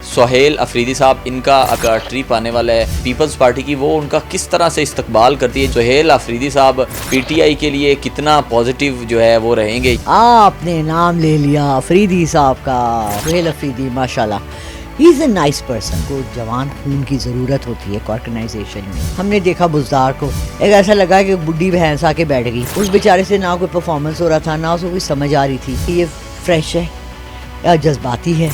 سہیل افریدی صاحب ان کا ٹرپ آنے والا ہے پیپلز پارٹی کی، وہ ان کا کس طرح سے استقبال کرتی ہے؟ سہیل افریدی صاحب پی ٹی آئی کے لیے کتنا پازیٹیو جو ہے وہ رہیں گے؟ آپ نے نام لے لیا افریدی صاحب کا، سہیل افریدی ماشاءاللہ ہی از اے نائس پرسن. کو جوان خون کی ضرورت ہوتی ہے ایک آرگنائزیشن میں. ہم نے دیکھا بزدار کو، ایک ایسا لگا کہ بڈھی بھینس آ کے بیٹھ گئی. اس بیچارے سے نہ کوئی پرفارمنس ہو رہا تھا، نہ اس کو کوئی سمجھ آ رہی تھی کہ یہ فریش ہے، جذباتی ہے،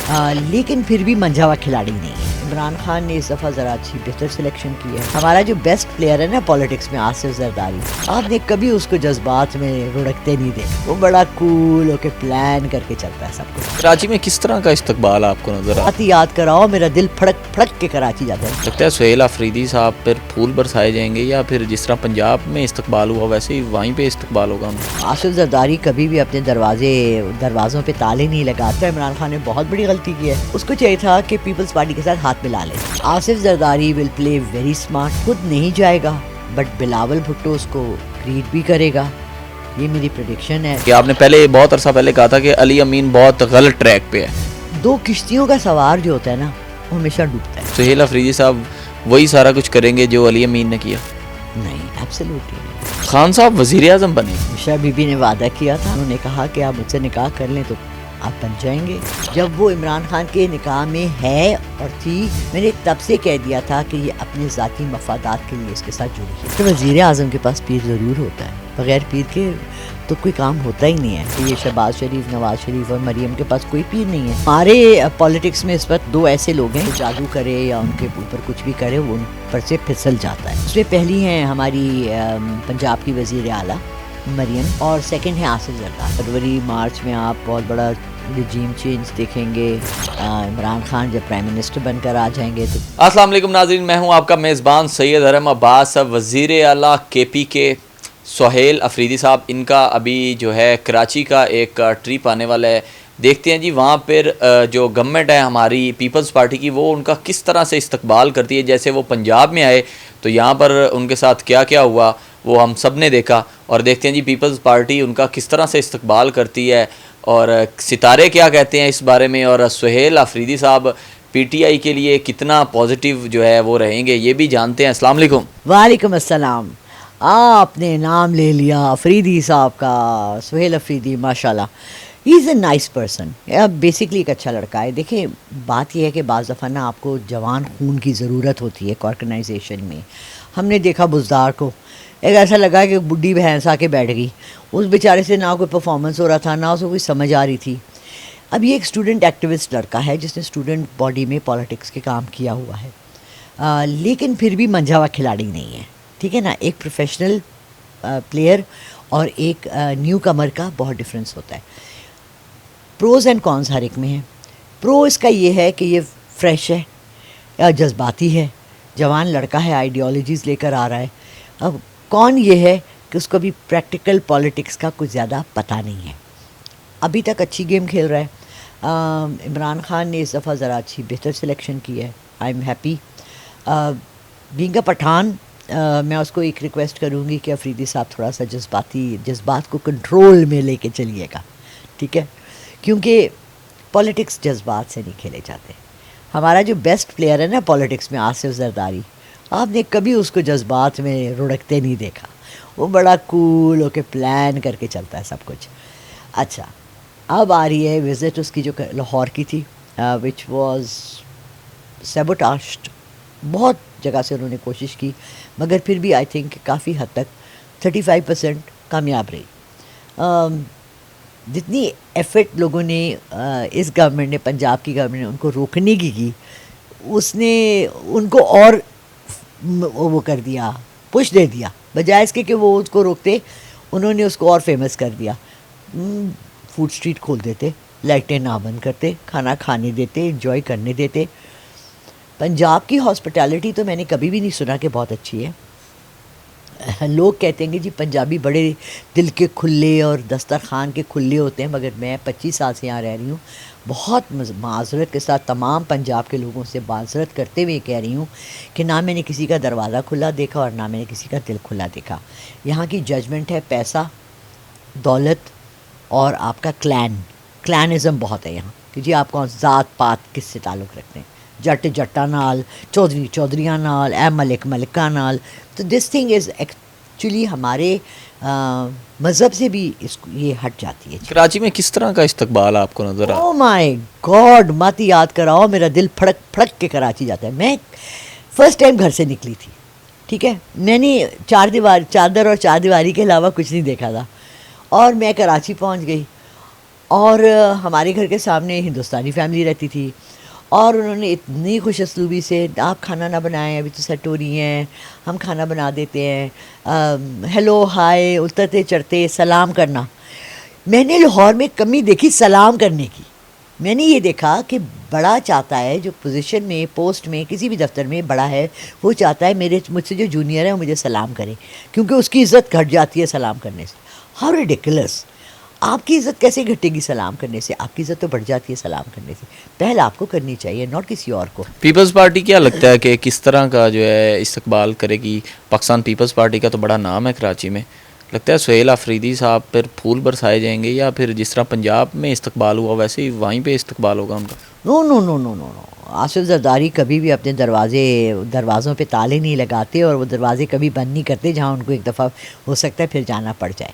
لیکن پھر بھی منجھا ہوا کھلاڑی نہیں ہے. عمران خان نے اس دفعہ ذرا اچھی بہتر سلیکشن کی ہے. ہمارا جو بیسٹ پلیئر ہے نا پالیٹکس میں، آصف زرداری، آپ نے کبھی اس کو جذبات میں رڑکتے نہیں دیکھا. وہ بڑا کول ہو کے پلان کر کے چلتا ہے سب کچھ. کراچی میں کس طرح کا استقبال آپ کو نظر آتا ہے؟ یاد کراؤ، میرا دل پھڑک پھڑک کے کراچی جاتا ہے. لگتا ہے سہیل افریدی صاحب پھر پھول برسائے جائیں گے، یا پھر جس طرح پنجاب میں استقبال ہوا ویسے ہی وہیں پہ استقبال ہوگا ان کا؟ آصف زرداری کبھی بھی اپنے دروازوں پہ تالے نہیں لگاتا. عمران خان نے بہت بڑی غلطی کی ہے. اس کو چاہیے تھا کہ پیپلز پارٹی کے ساتھ ہاتھ ملا لے. آصف زرداری ول پلے ویری اسمارٹ. خود نہیں جائے گا بٹ بلاول بھٹو اس کو گریٹ بھی کرے گا. یہ میری پریڈکشن ہے. کہ آپ نے پہلے بہت عرصہ پہلے کہا تھا کہ علی امین بہت غلط ٹریک پہ ہے. دو کشتیوں کا سوار جو ہوتا ہے نا وہ ہمیشہ ڈوبتا ہے. سہیل افریدی صاحب وہی سارا کچھ کریں گے جو علی امین نے کیا؟ نہیں، ایبسلیوٹلی نہیں. خان صاحب وزیر اعظم بنے. عائشہ بی بی نے وعدہ کیا تھا، انہوں نے کہا کہ آپ مجھ سے نکاح کر لیں تو آپ بن جائیں گے. جب وہ عمران خان کے نکاح میں ہے اور تھی، میں نے تب سے کہہ دیا تھا کہ یہ اپنے ذاتی مفادات کے لیے اس کے ساتھ جڑی ہے. تو وزیر اعظم کے پاس پیر ضرور ہوتا ہے، بغیر پیر کے تو کوئی کام ہوتا ہی نہیں ہے. یہ شہباز شریف، نواز شریف اور مریم کے پاس کوئی پیر نہیں ہے. ہمارے پالیٹکس میں اس وقت دو ایسے لوگ ہیں، جادو کرے یا ان کے اوپر کچھ بھی کرے وہ ان پر سے پھسل جاتا ہے. اس میں پہلی ہیں ہماری پنجاب کی وزیر اعلیٰ مریم، اور سیکنڈ ہے آصف زرداری. فروری مارچ میں آپ بہت بڑا رجیم چینج دیکھیں گے. عمران خان جب پرائم منسٹر بن کر آ جائیں گے تو. السلام علیکم ناظرین، میں ہوں آپ کا میزبان سید حرم عباس. وزیر اعلیٰ کے پی کے سہیل افریدی صاحب ان کا ابھی جو ہے کراچی کا ایک ٹرپ آنے والا ہے. دیکھتے ہیں جی وہاں پھر جو گورنمنٹ ہے ہماری پیپلز پارٹی کی، وہ ان کا کس طرح سے استقبال کرتی ہے. جیسے وہ پنجاب میں آئے تو یہاں پر ان کے ساتھ کیا کیا ہوا وہ ہم سب نے دیکھا، اور دیکھتے ہیں جی پیپلز پارٹی ان کا کس طرح سے استقبال کرتی ہے اور ستارے کیا کہتے ہیں اس بارے میں، اور سہیل افریدی صاحب پی ٹی آئی کے لیے کتنا پازیٹیو جو ہے وہ رہیں گے، یہ بھی جانتے ہیں. السلام علیکم. وعلیکم السلام. آپ نے نام لے لیا افریدی صاحب کا، سہیل افریدی ماشاءاللہ ہی از اے نائس پرسن. بیسکلی ایک اچھا لڑکا ہے. دیکھیں بات یہ ہے کہ بعض دفعہ نا آپ کو جوان خون کی ضرورت ہوتی ہے ایک آرگنائزیشن میں. ہم نے دیکھا بزدار کو، ایک ایسا لگا کہ بڈھی بھینس آ کے بیٹھ گئی. اس بیچارے سے نہ کوئی پرفارمنس ہو رہا تھا، نہ اس کو کوئی سمجھ آ رہی تھی. اب یہ ایک اسٹوڈنٹ ایکٹیوسٹ لڑکا ہے جس نے اسٹوڈنٹ باڈی میں پالیٹکس کے کام کیا ہوا ہے، لیکن پھر بھی منجھا ہوا کھلاڑی نہیں ہے. ٹھیک ہے نا. ایک پروفیشنل پلیئر اور ایک نیو کمر کا بہت ڈفرینس ہوتا ہے. پروز اینڈ کونز ہر ایک میں ہیں. پرو اس کا یہ ہے کہ یہ فریش ہے، جذباتی ہے، جوان لڑکا ہے، آئیڈیالوجیز لے کر آ رہا ہے. اب کون یہ ہے کہ اس کو بھی پریکٹیکل پالیٹکس کا کچھ زیادہ پتہ نہیں ہے. ابھی تک اچھی گیم کھیل رہا ہے. عمران خان نے اس دفعہ ذرا اچھی بہتر سلیکشن کی ہے. I am happy. Being a Pathan میں اس کو ایک ریکویسٹ کروں گی کہ افریدی صاحب تھوڑا سا جذبات کو کنٹرول میں لے کے چلیے گا. ٹھیک ہے، کیونکہ پالیٹکس جذبات سے نہیں کھیلے جاتے. ہمارا جو بیسٹ پلیئر ہے نا پالیٹکس میں، آصف زرداری، آپ نے کبھی اس کو جذبات میں رڑکتے نہیں دیکھا. وہ بڑا کول ہو کے پلان کر کے چلتا ہے سب کچھ. اچھا، اب آ رہی ہے وزٹ اس کی جو لاہور کی تھی، وچ واز سیبوٹاشڈ. بہت جگہ سے انہوں نے کوشش کی مگر پھر بھی آئی تھنک کافی حد تک 35% کامیاب رہی. جتنی ایفرٹ لوگوں نے اس گورنمنٹ نے، پنجاب کی گورنمنٹ نے ان کو روکنے کی اس نے ان کو اور وہ کر دیا، پش دے دیا. بجائے اس کے کہ وہ اس کو روکتے، انہوں نے اس کو اور فیمس کر دیا. فوڈ اسٹریٹ کھول دیتے، لائٹیں نہ بند کرتے، کھانا کھانے دیتے، انجوائے کرنے دیتے. پنجاب کی ہاسپٹیلٹی تو میں نے کبھی بھی نہیں سنا کہ بہت اچھی ہے. لوگ کہتے ہیں کہ جی پنجابی بڑے دل کے کھلے اور دسترخوان کے کھلے ہوتے ہیں، مگر میں 25 سال سے یہاں رہ رہی ہوں. بہت معذرت کے ساتھ تمام پنجاب کے لوگوں سے معذرت کرتے ہوئے کہہ رہی ہوں کہ نہ میں نے کسی کا دروازہ کھلا دیکھا اور نہ میں نے کسی کا دل کھلا دیکھا. یہاں کی ججمنٹ ہے پیسہ، دولت اور آپ کا کلینزم بہت ہے یہاں، کہ جی آپ کون ذات پات کس سے تعلق رکھتے ہیں. جٹ جٹا نال، چودھری چودھریاں نال، اے ملک ملکہ نال. تو دس تھنگ از ایکچولی ہمارے مذہب سے بھی اس یہ ہٹ جاتی ہے. کراچی میں کس طرح کا استقبال آپ کو نظر او مائی گاڈ، مت یاد کراؤ، میرا دل پھڑک پھڑک کے کراچی جاتا ہے. میں فرسٹ ٹائم گھر سے نکلی تھی، ٹھیک ہے، میں نے چادر اور چار دیواری کے علاوہ کچھ نہیں دیکھا تھا، اور میں کراچی پہنچ گئی، اور ہمارے گھر کے سامنے ہندوستانی فیملی رہتی تھی، اور انہوں نے اتنی خوش اسلوبی سے، آپ کھانا نہ بنائیں، ابھی تو سیٹ ہو رہی ہیں، ہم کھانا بنا دیتے ہیں، ہیلو ہائے، اترتے چڑھتے سلام کرنا. میں نے لاہور میں کمی دیکھی سلام کرنے کی. میں نے یہ دیکھا کہ بڑا چاہتا ہے، جو پوزیشن میں، پوسٹ میں، کسی بھی دفتر میں بڑا ہے، وہ چاہتا ہے مجھ سے جو جونیئر ہے وہ مجھے سلام کرے، کیونکہ اس کی عزت گھٹ جاتی ہے سلام کرنے سے. How ridiculous! آپ کی عزت کیسے گھٹے گی سلام کرنے سے؟ آپ کی عزت تو بڑھ جاتی ہے سلام کرنے سے. پہل آپ کو کرنی چاہیے، ناٹ کسی اور کو. پیپلز پارٹی کیا لگتا ہے کہ کس طرح کا جو ہے استقبال کرے گی؟ پاکستان پیپلز پارٹی کا تو بڑا نام ہے کراچی میں، لگتا ہے سہیل آفریدی صاحب پر پھول برسائے جائیں گے، یا پھر جس طرح پنجاب میں استقبال ہوا ویسے ہی وہیں پہ استقبال ہوگا ان کا؟ نو نو نو نو نو نو. آصف زرداری کبھی بھی اپنے دروازوں پہ تالے نہیں لگاتے، اور وہ دروازے کبھی بند نہیں کرتے جہاں ان کو ایک دفعہ ہو سکتا ہے پھر جانا پڑ جائے.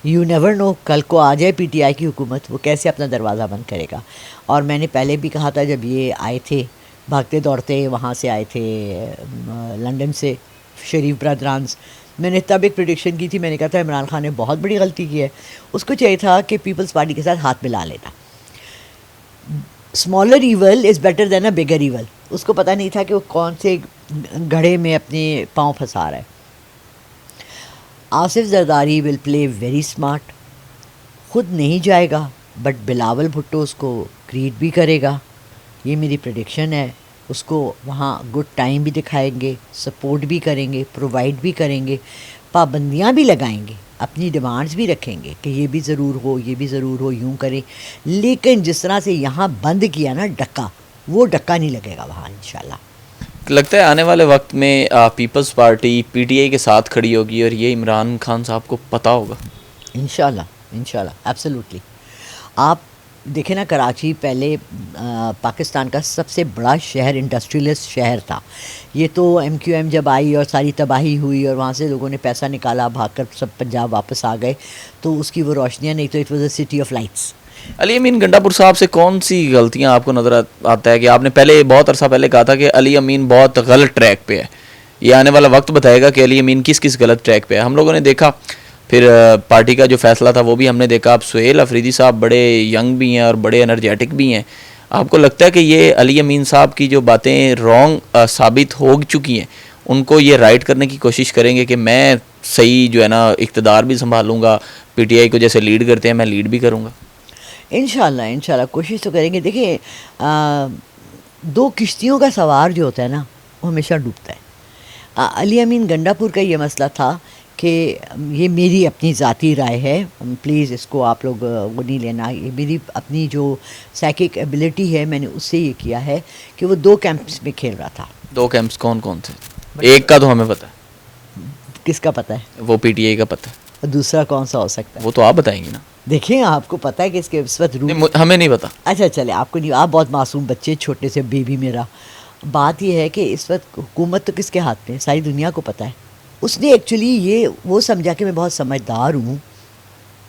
یو نیور نو، کل کو آ جائے پی ٹی آئی کی حکومت، وہ کیسے اپنا دروازہ بند کرے گا. اور میں نے پہلے بھی کہا تھا، جب یہ آئے تھے بھاگتے دوڑتے، وہاں سے آئے تھے لنڈن سے، شریف برادرانز، میں نے تب ایک پریڈکشن کی تھی، میں نے کہا تھا عمران خان نے بہت بڑی غلطی کی ہے، اس کو چاہیے تھا کہ پیپلز پارٹی کے ساتھ ہاتھ ملا لینا. Smaller evil is better than a bigger evil. اس کو پتہ نہیں تھا کہ وہ کون سے گھڑے میں اپنے پاؤں پھنسا رہا ہے. آصف زرداری ول پلے ویری اسمارٹ. خود نہیں جائے گا، بٹ بلاول بھٹو اس کو گریٹ بھی کرے گا، یہ میری پریڈکشن ہے. اس کو وہاں گڈ ٹائم بھی دکھائیں گے، سپورٹ بھی کریں گے، پرووائڈ بھی کریں گے، پابندیاں بھی لگائیں گے، اپنی ڈیمانڈز بھی رکھیں گے کہ یہ بھی ضرور ہو، یہ بھی ضرور ہو، یوں کریں. لیکن جس طرح سے یہاں بند کیا نا ڈکا، وہ ڈکا نہیں لگے گا وہاں انشاءاللہ. لگتا ہے آنے والے وقت میں پیپلز پارٹی پی ٹی آئی کے ساتھ کھڑی ہوگی، اور یہ عمران خان صاحب کو پتہ ہوگا. انشاءاللہ انشاءاللہ ایبسلیوٹلی. آپ دیکھیں نا، کراچی پہلے پاکستان کا سب سے بڑا شہر، انڈسٹریلسٹ شہر تھا. یہ تو ایم کیو ایم جب آئی اور ساری تباہی ہوئی اور وہاں سے لوگوں نے پیسہ نکالا، بھاگ کر سب پنجاب واپس آ گئے، تو اس کی وہ روشنیاں نہیں، تو it was a city of lights. Ali Amin Gandapur صاحب سے کون سی غلطیاں آپ کو نظر آتا ہے کہ آپ نے پہلے بہت عرصہ پہلے کہا تھا کہ علی امین بہت غلط ٹریک پہ ہے؟ یہ آنے والا وقت بتائے گا کہ علی امین کس کس غلط ٹریک پہ ہے. ہم لوگوں نے دیکھا، پھر پارٹی کا جو فیصلہ تھا وہ بھی ہم نے دیکھا. اب سہیل آفریدی صاحب بڑے ینگ بھی ہیں اور بڑے انرجیٹک بھی ہیں. آپ کو لگتا ہے کہ یہ علی امین صاحب کی جو باتیں رانگ ثابت ہو چکی ہیں، ان کو یہ رائٹ کرنے کی کوشش کریں گے کہ میں صحیح جو ہے نا اقتدار بھی سنبھالوں گا، پی ٹی آئی کو جیسے لیڈ کرتے ہیں میں لیڈ بھی کروں گا؟ انشاءاللہ انشاءاللہ کوشش تو کریں گے. دیکھیں، دو کشتیوں کا سوار جو ہوتا ہے نا، وہ ہمیشہ ڈوبتا ہے. علی امین گنڈا پور کا یہ مسئلہ تھا کہ یہ میری اپنی ذاتی رائے ہے، پلیز اس کو آپ لوگ وہ نہیں لینا، یہ میری اپنی جو سائیکک ایبلٹی ہے، میں نے اس سے یہ کیا ہے کہ وہ دو کیمپس میں کھیل رہا تھا. دو کیمپس کون کون تھے؟ ایک کا تو ہمیں پتہ ہے. کس کا پتہ ہے؟ وہ پی ٹی آئی کا پتہ ہے. اور دوسرا کون سا ہو سکتا ہے؟ وہ تو آپ بتائیں گے نا. دیکھیں، آپ کو پتہ ہے کہ اس کے اس وقت ہمیں نہیں پتا. اچھا چلے، آپ کو نہیں، آپ بہت معصوم بچے، چھوٹے سے بیبی میرا. بات یہ ہے کہ اس وقت حکومت تو کس کے ہاتھ میں ہے؟ ساری دنیا کو پتہ ہے. اس نے ایکچولی یہ وہ سمجھا کہ میں بہت سمجھدار ہوں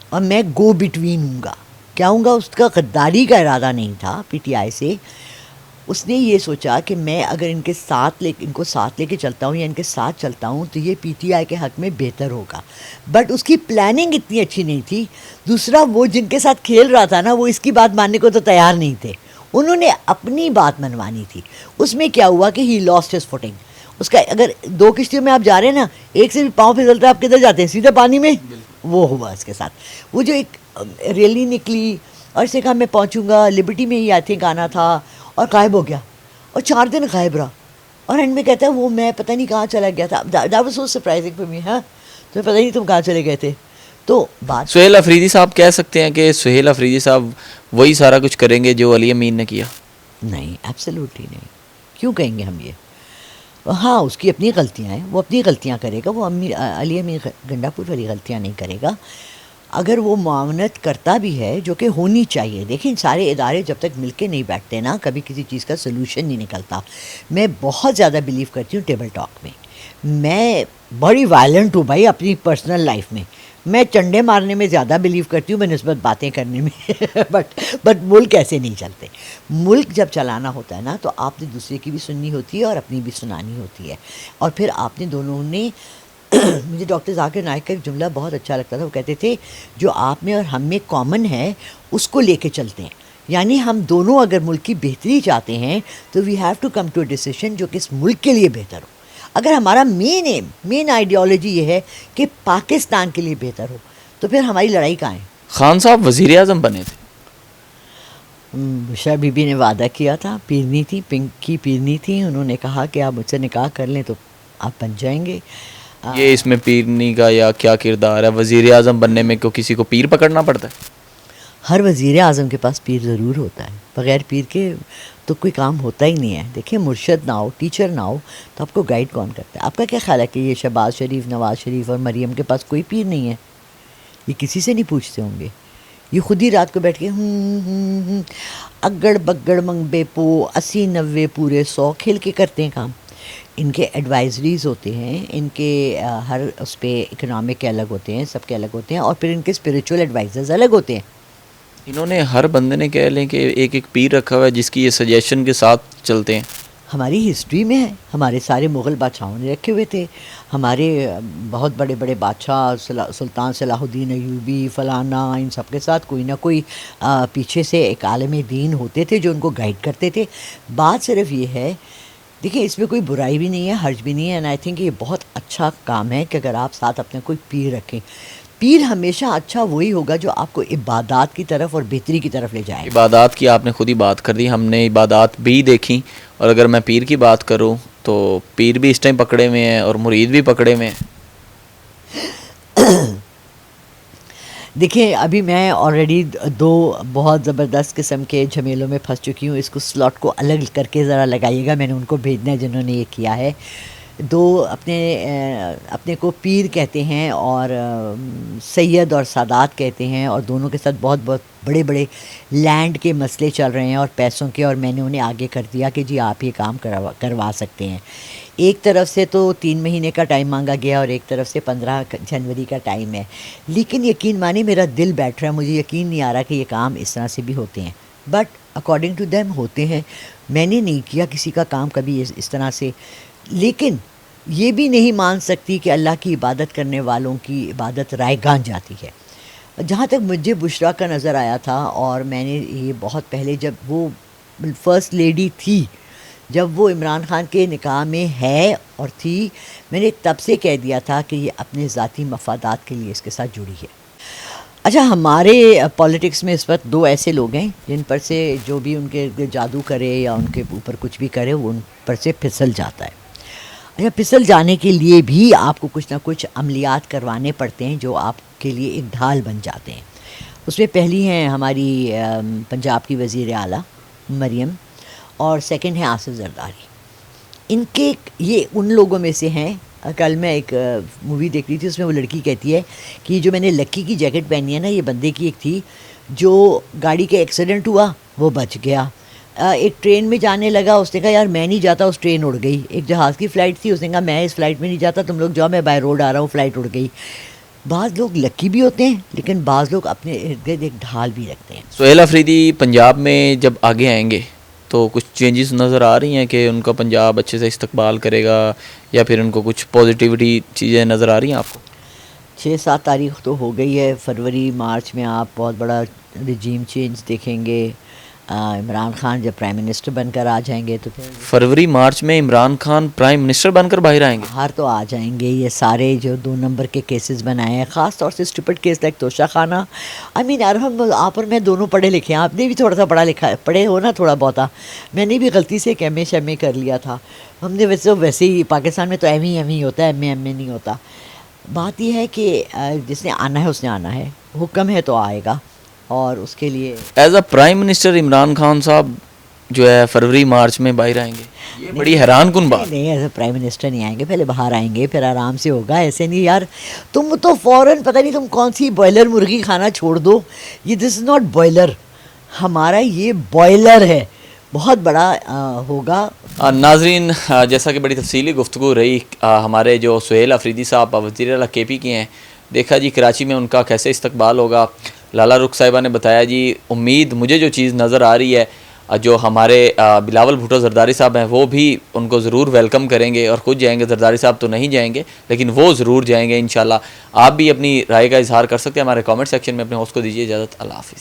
اور میں گو بٹوین ہوں گا. کیا ہوں گا؟ اس کا غداری کا ارادہ نہیں تھا پی ٹی آئی سے. اس نے یہ سوچا کہ میں اگر ان کو ساتھ لے کے چلتا ہوں یا ان کے ساتھ چلتا ہوں تو یہ پی ٹی آئی کے حق میں بہتر ہوگا. بٹ اس کی پلاننگ اتنی اچھی نہیں تھی. دوسرا، وہ جن کے ساتھ کھیل رہا تھا نا، وہ اس کی بات ماننے کو تو تیار نہیں تھے. انہوں نے اپنی بات منوانی تھی. اس میں کیا ہوا کہ ہی لاسٹ ہز فوٹنگ. اس کا اگر دو کشتیوں میں آپ جا رہے ہیں نا، ایک سے بھی پاؤں پھسلتا ہے، آپ کدھر جاتے ہیں؟ سیدھا پانی میں. وہ ہوا اس کے ساتھ. وہ جو ایک ریلی نکلی اور اسے کہا میں پہنچوں گا لبرٹی میں ہی، آئی تھنک آنا تھا، اور غائب ہو گیا اور 4 دن غائب رہا. اور اینڈ میں کہتا ہے وہ میں پتہ نہیں کہاں چلا گیا تھا. That was so surprising for me. ہاں، تمہیں پتہ نہیں تم کہاں چلے گئے تھے. تو بات سہیل آفریدی صاحب کہہ سکتے ہیں کہ سہیل آفریدی صاحب وہی سارا کچھ کریں گے جو علی امین نے کیا؟ نہیں، ایبسلیوٹلی نہیں. کیوں کہیں گے ہم یہ؟ ہاں، اس کی اپنی غلطیاں ہیں، وہ اپنی غلطیاں کرے گا. وہ علی امین گنڈا پور والی غلطیاں نہیں کرے گا. اگر وہ معاونت کرتا بھی ہے جو کہ ہونی چاہیے. دیکھیں سارے ادارے جب تک مل کے نہیں بیٹھتے نا کبھی کسی چیز کا سلوشن نہیں نکلتا. میں بہت زیادہ بلیو کرتی ہوں ٹیبل ٹاک میں. میں بڑی وائلنٹ ہوں بھائی اپنی پرسنل لائف میں. میں چنڈے مارنے میں زیادہ بلیو کرتی ہوں بنسبت باتیں کرنے میں. بٹ ملک ایسے نہیں چلتے. ملک جب چلانا ہوتا ہے نا تو آپ نے دوسرے کی بھی سننی ہوتی ہے اور اپنی بھی سنانی ہوتی ہے. اور پھر آپ نے دونوں نے مجھے ڈاکٹر ذاکر نائک کا ایک جملہ بہت اچھا لگتا تھا. وہ کہتے تھے جو آپ میں اور ہم میں کامن ہے اس کو لے کے چلتے ہیں. یعنی ہم دونوں اگر ملک کی بہتری چاہتے ہیں تو we have to come to a decision جو کہ اس ملک کے لیے بہتر ہو. اگر ہمارا مین آئیڈیالوجی یہ ہے کہ پاکستان کے لیے بہتر ہو تو پھر ہماری لڑائی کہاں ہے؟ خان صاحب وزیر اعظم بنے تھے. بشرا بی بی نے وعدہ کیا تھا. پیرنی تھی، پنک کی پیرنی تھی. انہوں نے کہا کہ آپ مجھ سے نکاح کر لیں تو آپ بن جائیں گے. یہ اس میں پیرنی کا یا کیا کردار ہے؟ وزیر اعظم بننے میں کو کسی کو پیر پکڑنا پڑتا ہے؟ ہر وزیر اعظم کے پاس پیر ضرور ہوتا ہے. بغیر پیر کے تو کوئی کام ہوتا ہی نہیں ہے. دیکھیں مرشد نہ ہو، ٹیچر نہ ہو تو آپ کو گائیڈ کون کرتا ہے؟ آپ کا کیا خیال ہے کہ یہ شہباز شریف، نواز شریف اور مریم کے پاس کوئی پیر نہیں ہے؟ یہ کسی سے نہیں پوچھتے ہوں گے. یہ خود ہی رات کو بیٹھ کے اگڑ بگڑ منگ بے پو 80-90 پورے 100 کھیل کے کرتے ہیں کام. ان کے ایڈوائزریز ہوتے ہیں، ان کے ہر اس پہ اکنامک کے الگ ہوتے ہیں، سب کے الگ ہوتے ہیں. اور پھر ان کے اسپریچول ایڈوائزرز الگ ہوتے ہیں. انہوں نے ہر بندے نے کہہ لیں کہ ایک ایک پیر رکھا ہوا ہے جس کی یہ سجیشن کے ساتھ چلتے ہیں. ہماری ہسٹری میں ہے. ہمارے سارے مغل بادشاہوں نے رکھے ہوئے تھے. ہمارے بہت بڑے بڑے بادشاہ سلطان صلاح الدین ایوبی فلانا، ان سب کے ساتھ کوئی نہ کوئی پیچھے سے ایک عالم دین ہوتے تھے جو ان کو گائیڈ کرتے تھے. بات صرف یہ ہے، دیکھیں اس میں کوئی برائی بھی نہیں ہے، حرج بھی نہیں ہے. اینڈ آئی تھنک یہ بہت اچھا کام ہے کہ اگر آپ ساتھ اپنے کوئی پیر رکھیں. پیر ہمیشہ اچھا وہی ہوگا جو آپ کو عبادات کی طرف اور بہتری کی طرف لے جائے. عبادات کی آپ نے خود ہی بات کر دی. ہم نے عبادات بھی دیکھیں، اور اگر میں پیر کی بات کروں تو پیر بھی اس ٹائم پکڑے ہوئے ہیں اور مرید بھی پکڑے ہوئے ہیں. دیکھیں ابھی میں آلریڈی 2 بہت زبردست قسم کے جھمیلوں میں پھنس چکی ہوں. اس کو سلاٹ کو الگ کر کے ذرا لگائیے گا. میں نے ان کو بھیجنا ہے جنہوں نے یہ کیا ہے. 2 اپنے کو پیر کہتے ہیں اور سید اور سادات کہتے ہیں، اور دونوں کے ساتھ بہت بہت بڑے بڑے لینڈ کے مسئلے چل رہے ہیں اور پیسوں کے. اور میں نے انہیں آگے کر دیا کہ جی آپ یہ کام کروا سکتے ہیں. ایک طرف سے تو 3 مہینے کا ٹائم مانگا گیا اور ایک طرف سے 15 جنوری کا ٹائم ہے. لیکن یقین مانی میرا دل بیٹھ رہا ہے. مجھے یقین نہیں آ رہا کہ یہ کام اس طرح سے بھی ہوتے ہیں. بٹ اکارڈنگ ٹو دیم ہوتے ہیں. میں نے نہیں کیا کسی کا کام کبھی اس طرح سے. لیکن یہ بھی نہیں مان سکتی کہ اللہ کی عبادت کرنے والوں کی عبادت رائے گان جاتی ہے. جہاں تک مجھے بشرا کا نظر آیا تھا، اور میں نے یہ بہت پہلے جب وہ فرسٹ لیڈی تھی، جب وہ عمران خان کے نکاح میں ہے اور تھی، میں نے تب سے کہہ دیا تھا کہ یہ اپنے ذاتی مفادات کے لیے اس کے ساتھ جڑی ہے. اچھا ہمارے پالیٹکس میں اس وقت 2 ایسے لوگ ہیں جن پر سے جو بھی ان کے جادو کرے یا ان کے اوپر کچھ بھی کرے وہ ان پر سے پھسل جاتا ہے. اچھا پھسل جانے کے لیے بھی آپ کو کچھ نہ کچھ عملیات کروانے پڑتے ہیں جو آپ کے لیے ایک ڈھال بن جاتے ہیں. اس میں پہلی ہیں ہماری پنجاب کی وزیر اعلیٰ مریم، اور سیکنڈ ہے آصف زرداری. ان کے یہ ان لوگوں میں سے ہیں. کل میں ایک مووی دیکھ رہی تھی، اس میں وہ لڑکی کہتی ہے کہ یہ جو میں نے لکی کی جیکٹ پہنی ہے نا، یہ بندے کی ایک تھی جو گاڑی کے ایکسیڈنٹ ہوا وہ بچ گیا. ایک ٹرین میں جانے لگا، اس نے کہا یار میں نہیں جاتا، اس ٹرین اڑ گئی. ایک جہاز کی فلائٹ تھی، اس نے کہا میں اس فلائٹ میں نہیں جاتا، تم لوگ جاؤ، میں بائی روڈ آ رہا ہوں، فلائٹ اڑ گئی. بعض لوگ لکی بھی ہوتے ہیں لیکن بعض لوگ اپنے ارد گرد ایک ڈھال بھی رکھتے ہیں. سہیل افریدی پنجاب میں جب آگے آئیں گے تو کچھ چینجز نظر آ رہی ہیں کہ ان کا پنجاب اچھے سے استقبال کرے گا، یا پھر ان کو کچھ پازیٹیوٹی چیزیں نظر آ رہی ہیں آپ کو؟ 6-7 تاریخ تو ہو گئی ہے. فروری مارچ میں آپ بہت بڑا رجیم چینج دیکھیں گے. عمران خان جب پرائم منسٹر بن کر آ جائیں گے تو پھر فروری مارچ میں عمران خان پرائم منسٹر بن کر باہر آئیں گے؟ باہر تو آ جائیں گے. یہ سارے جو 2 نمبر کے کیسز بنائے ہیں، خاص طور سے اسٹوپڈ کیس لائک توشہ خانہ. ارحم آپ اور میں دونوں پڑھے لکھے ہیں. آپ نے بھی تھوڑا سا پڑھے ہو نا تھوڑا بہتا. میں نے بھی غلطی سے ایک ایم اے کر لیا تھا. ہم نے ویسے ہی پاکستان میں تو ایم اے ہوتا ہے، ایم اے نہیں ہوتا. بات یہ ہے کہ جس نے آنا ہے اس نے آنا ہے. حکم ہے تو آئے گا، اور اس کے لیے as a prime minister Imran Khan صاحب جو ہے فروری مارچ میں باہر آئیں گے؟ یہ بڑی حیران کن بات. نہیں ایز اے پرائم منسٹر نہیں آئیں گے, پہلے باہر آئیں گے پھر آرام سے ہوگا, ایسے نہیں یار. تم تو فوراً پتہ نہیں تم کون سی بوائلر مرغی کھانا چھوڑ دو. یہ دس از ناٹ بوائلر, ہمارا یہ بوائلر ہے, بہت بڑا ہوگا. ناظرین, جیسا کہ بڑی تفصیلی گفتگو رہی, ہمارے جو سہیل افریدی صاحب وزیر اعلیٰ کے پی کے ہیں, دیکھا جی کراچی میں ان کا کیسے استقبال ہوگا. لالا رخ صاحبہ نے بتایا جی, امید مجھے جو چیز نظر آ رہی ہے, جو ہمارے بلاول بھٹو زرداری صاحب ہیں وہ بھی ان کو ضرور ویلکم کریں گے اور خود جائیں گے. زرداری صاحب تو نہیں جائیں گے لیکن وہ ضرور جائیں گے انشاءاللہ. آپ بھی اپنی رائے کا اظہار کر سکتے ہیں ہمارے کامنٹ سیکشن میں. اپنے ہوسٹ کو دیجیے اجازت, اللہ حافظ.